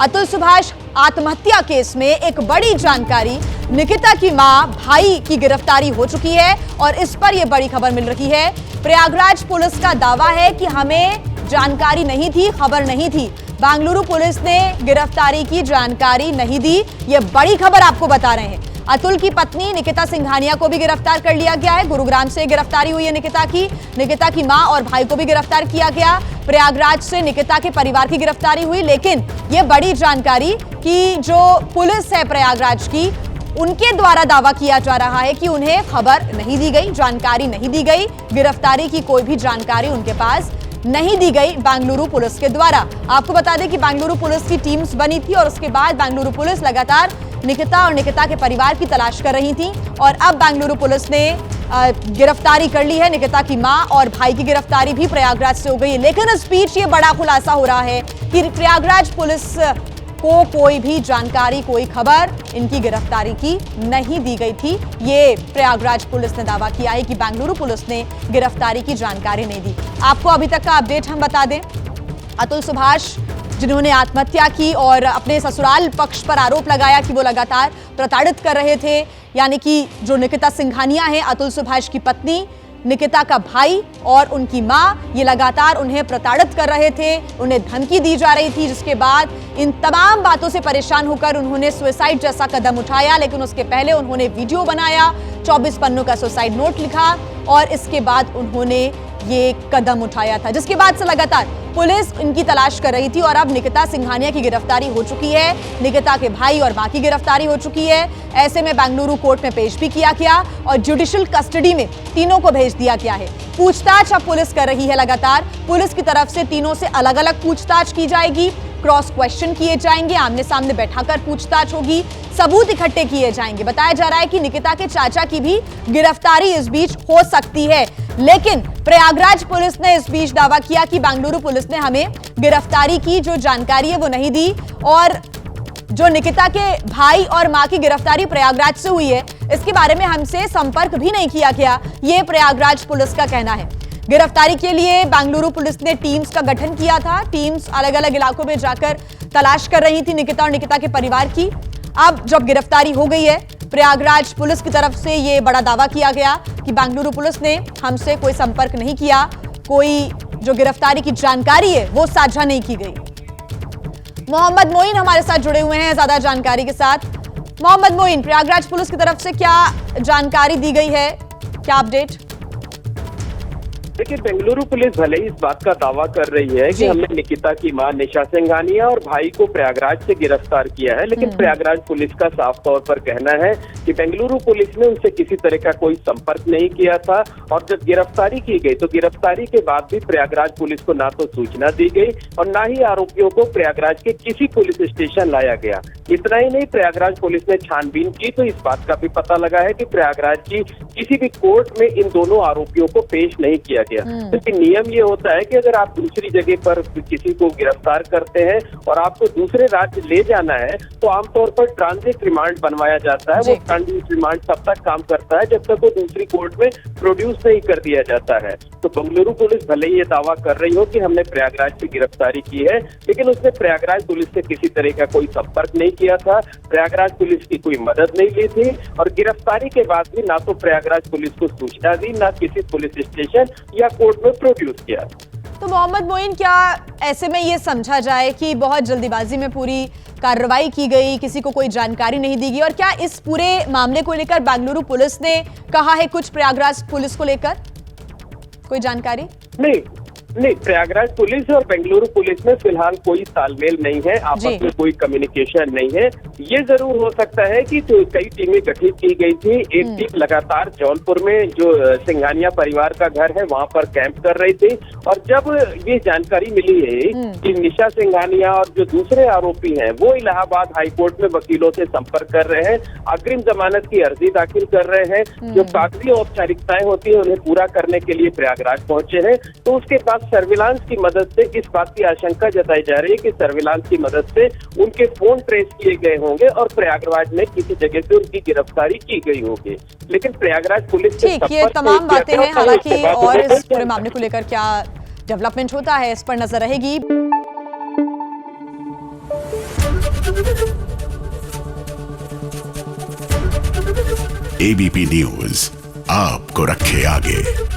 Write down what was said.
अतुल सुभाष आत्महत्या केस में एक बड़ी जानकारी, निकिता की मां भाई की गिरफ्तारी हो चुकी है और इस पर यह बड़ी खबर मिल रही है। प्रयागराज पुलिस का दावा है कि हमें जानकारी नहीं थी, खबर नहीं थी। बेंगलुरु पुलिस ने गिरफ्तारी की जानकारी नहीं दी, यह बड़ी खबर आपको बता रहे हैं। अतुल की पत्नी निकिता सिंघानिया को भी गिरफ्तार कर लिया गया है। गुरुग्राम से गिरफ्तारी हुई है निकिता की मां और भाई को भी गिरफ्तार किया गया। प्रयागराज से निकिता के परिवार की गिरफ्तारी हुई, लेकिन यह बड़ी जानकारी कि जो पुलिस है प्रयागराज की, उनके द्वारा दावा किया जा रहा है कि उन्हें खबर नहीं दी गई, जानकारी नहीं दी गई, गिरफ्तारी की कोई भी जानकारी उनके पास नहीं दी गई बेंगलुरु पुलिस के द्वारा। आपको बता दें कि बेंगलुरु पुलिस की टीम्स बनी थी और उसके बाद बेंगलुरु पुलिस लगातार निकिता और निकिता के परिवार की तलाश कर रही थी और अब बेंगलुरु पुलिस ने गिरफ्तारी कर ली है। निकिता की मां और भाई की गिरफ्तारी भी प्रयागराज से हो गई है। लेकिन इस बीच ये बड़ा खुलासा हो रहा है कि प्रयागराज पुलिस को कोई भी जानकारी, कोई खबर इनकी गिरफ्तारी की नहीं दी गई थी। ये प्रयागराज पुलिस ने दावा किया है कि बेंगलुरु पुलिस ने गिरफ्तारी की जानकारी नहीं दी। आपको अभी तक का अपडेट हम बता दें। अतुल सुभाष जिन्होंने आत्महत्या की और अपने ससुराल पक्ष पर आरोप लगाया कि वो लगातार प्रताड़ित कर रहे थे, यानी कि जो निकिता सिंघानिया है, अतुल सुभाष की पत्नी, निकिता का भाई और उनकी मां, ये लगातार उन्हें प्रताड़ित कर रहे थे, उन्हें धमकी दी जा रही थी, जिसके बाद इन तमाम बातों से परेशान होकर उन्होंने सुसाइड जैसा कदम उठाया। लेकिन उसके पहले उन्होंने वीडियो बनाया, 24 पन्नों का सुसाइड नोट लिखा और इसके बाद उन्होंने ये कदम उठाया था, जिसके बाद से लगातार पुलिस इनकी तलाश कर रही थी और अब निकिता सिंघानिया की गिरफ्तारी हो चुकी है, निकिता के भाई और मां की गिरफ्तारी हो चुकी है। ऐसे में बेंगलुरु कोर्ट में पेश भी किया गया और जुडिशियल कस्टडी में तीनों को भेज दिया गया है। पूछताछ अब पुलिस कर रही है लगातार। पुलिस की तरफ से तीनों से अलग अलग पूछताछ की जाएगी, क्रॉस क्वेश्चन किए जाएंगे, आमने सामने बैठाकर पूछताछ होगी, सबूत इकट्ठे किए जाएंगे। बताया जा रहा है कि निकिता के चाचा की भी गिरफ्तारी इस बीच हो सकती है, लेकिन प्रयागराज पुलिस ने इस बीच दावा किया कि बेंगलुरु पुलिस ने हमें गिरफ्तारी की जो जानकारी है वो नहीं दी और जो निकिता के भाई और मां की गिरफ्तारी प्रयागराज से हुई है, इसके बारे में हमसे संपर्क भी नहीं किया गया, ये प्रयागराज पुलिस का कहना है। गिरफ्तारी के लिए बेंगलुरु पुलिस ने टीम्स का गठन किया था। टीम्स अलग अलग इलाकों में जाकर तलाश कर रही थी निकिता और निकिता के परिवार की। अब जब गिरफ्तारी हो गई है, प्रयागराज पुलिस की तरफ से ये बड़ा दावा किया गया कि बेंगलुरु पुलिस ने हमसे कोई संपर्क नहीं किया, कोई जो गिरफ्तारी की जानकारी है वो साझा नहीं की गई। मोहम्मद मोइन हमारे साथ जुड़े हुए हैं ज्यादा जानकारी के साथ। मोहम्मद मोइन, प्रयागराज पुलिस की तरफ से क्या जानकारी दी गई है, क्या अपडेट? देखिए, बेंगलुरु पुलिस भले ही इस बात का दावा कर रही है कि हमने निकिता की मां निशा सिंघानिया और भाई को प्रयागराज से गिरफ्तार किया है, लेकिन प्रयागराज पुलिस का साफ तौर पर कहना है कि बेंगलुरु पुलिस ने उनसे किसी तरह का कोई संपर्क नहीं किया था और जब गिरफ्तारी की गई तो गिरफ्तारी के बाद भी प्रयागराज पुलिस को ना तो सूचना दी गई और ना ही आरोपियों को प्रयागराज के किसी पुलिस स्टेशन लाया गया। इतना ही नहीं, प्रयागराज पुलिस ने छानबीन की तो इस बात का भी पता लगा है कि प्रयागराज की किसी भी कोर्ट में इन दोनों आरोपियों को पेश नहीं किया गया। क्योंकि नियम ये होता है कि अगर आप दूसरी जगह पर किसी को गिरफ्तार करते हैं और आपको दूसरे राज्य ले जाना है तो आमतौर पर ट्रांजिट रिमांड बनवाया जाता है। वो ट्रांजिट रिमांड तब तक काम करता है जब तक वो दूसरी कोर्ट में प्रोड्यूस नहीं कर दिया जाता है। तो बेंगलुरु पुलिस भले ही ये दावा कर रही हो कि हमने प्रयागराज से गिरफ्तारी की है, लेकिन उसने प्रयागराज पुलिस से किसी तरह का कोई संपर्क नहीं किया था, प्रयागराज पुलिस की कोई मदद नहीं ली थी और गिरफ्तारी के बाद भी ना तो प्रयागराज पुलिस को सूचना दी, ना किसी पुलिस स्टेशन या कोर्ट में प्रोड्यूस किया। तो मोहम्मद मोइन, क्या ऐसे में ये समझा जाए कि बहुत जल्दीबाजी में पूरी कार्रवाई की गई, किसी को कोई जानकारी नहीं दी गई, और क्या इस पूरे मामले को लेकर बेंगलुरु पुलिस ने कहा है कुछ प्रयागराज पुलिस को लेकर कोई जानकारी? नहीं, प्रयागराज पुलिस और बेंगलुरु पुलिस में फिलहाल कोई तालमेल नहीं है, आपस में कोई कम्युनिकेशन नहीं है। ये जरूर हो सकता है कि तो कई टीमें गठित की गई थी। एक टीम लगातार जौनपुर में जो सिंघानिया परिवार का घर है वहां पर कैंप कर रही थी और जब ये जानकारी मिली है कि निशा सिंघानिया और जो दूसरे आरोपी हैं वो इलाहाबाद हाईकोर्ट में वकीलों से संपर्क कर रहे हैं, अग्रिम जमानत की अर्जी दाखिल कर रहे हैं, जो कागजी औपचारिकताएं होती है उन्हें पूरा करने के लिए प्रयागराज पहुंचे हैं, तो उसके बाद सर्विलांस की मदद से इस बात की आशंका जताई जा रही है कि सर्विलांस की मदद से उनके फोन ट्रेस किए गए होंगे और प्रयागराज में किसी जगह से उनकी गिरफ्तारी की गई होगी। लेकिन प्रयागराज पुलिस ठीक, ये तमाम बातें हैं, हालांकि और इस पूरे मामले को लेकर क्या डेवलपमेंट होता है इस पर नजर रहेगी। एबीपी न्यूज आपको रखे आगे।